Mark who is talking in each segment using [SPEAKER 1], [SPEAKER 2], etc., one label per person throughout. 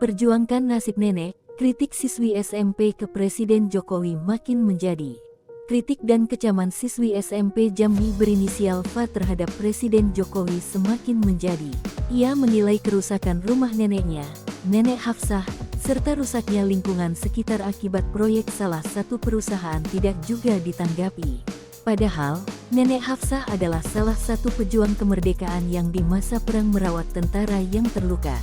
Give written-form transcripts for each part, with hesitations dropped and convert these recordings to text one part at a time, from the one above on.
[SPEAKER 1] Memperjuangkan nasib nenek, kritik siswi SMP ke Presiden Jokowi makin menjadi. Kritik dan kecaman siswi SMP Jambi berinisial F terhadap Presiden Jokowi semakin menjadi. Ia menilai kerusakan rumah neneknya, Nenek Hafsah, serta rusaknya lingkungan sekitar akibat proyek salah satu perusahaan tidak juga ditanggapi. Padahal, Nenek Hafsah adalah salah satu pejuang kemerdekaan yang di masa perang merawat tentara yang terluka.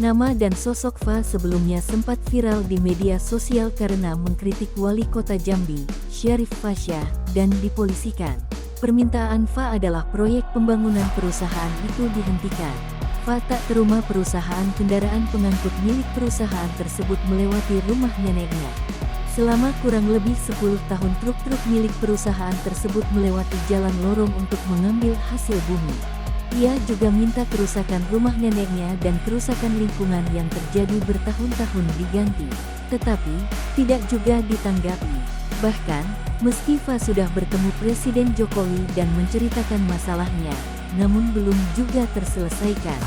[SPEAKER 1] Nama dan sosok F sebelumnya sempat viral di media sosial karena mengkritik Wali Kota Jambi, Syarif Fasya, dan dipolisikan. Permintaan F adalah proyek pembangunan perusahaan itu dihentikan. F tak terima perusahaan kendaraan pengangkut milik perusahaan tersebut melewati rumah neneknya. Selama kurang lebih 10 tahun truk-truk milik perusahaan tersebut melewati jalan lorong untuk mengambil hasil bumi. Ia juga minta kerusakan rumah neneknya dan kerusakan lingkungan yang terjadi bertahun-tahun diganti. Tetapi, tidak juga ditanggapi. Bahkan, meski F sudah bertemu Presiden Jokowi dan menceritakan masalahnya, namun belum juga terselesaikan.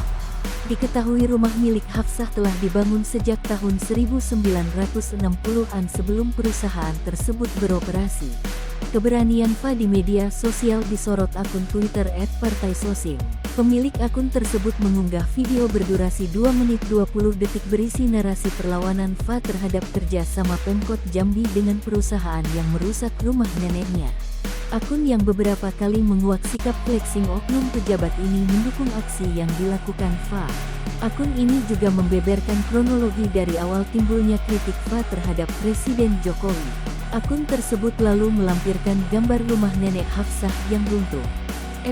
[SPEAKER 1] Diketahui rumah milik Hafsah telah dibangun sejak tahun 1960-an sebelum perusahaan tersebut beroperasi. Keberanian F di media sosial disorot akun Twitter @partaisosim. Pemilik akun tersebut mengunggah video berdurasi 2 menit 20 detik berisi narasi perlawanan F terhadap kerjasama Pemkot Jambi dengan perusahaan yang merusak rumah neneknya. Akun yang beberapa kali menguak sikap flexing oknum pejabat ini mendukung aksi yang dilakukan F. Akun ini juga membeberkan kronologi dari awal timbulnya kritik F terhadap Presiden Jokowi. Akun tersebut lalu melampirkan gambar rumah nenek Hafsah yang runtuh.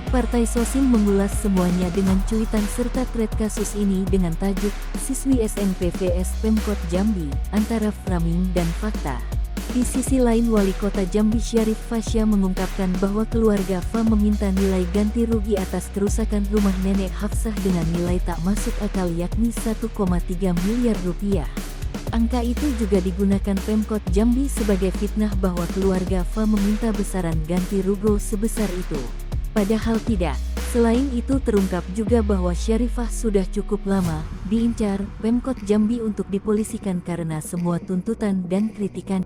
[SPEAKER 1] @partaisosim mengulas semuanya dengan cuitan serta thread kasus ini dengan tajuk "Siswi SMP vs Pemkot Jambi, antara framing dan fakta". Di sisi lain, Wali Kota Jambi Syarif Fasya mengungkapkan bahwa keluarga F meminta nilai ganti rugi atas kerusakan rumah nenek Hafsah dengan nilai tak masuk akal yakni 1,3 miliar rupiah. Angka itu juga digunakan Pemkot Jambi sebagai fitnah bahwa keluarga F meminta besaran ganti rugi sebesar itu. Padahal tidak. Selain itu terungkap juga bahwa Syarifah sudah cukup lama diincar Pemkot Jambi untuk dipolisikan karena semua tuntutan dan kritikan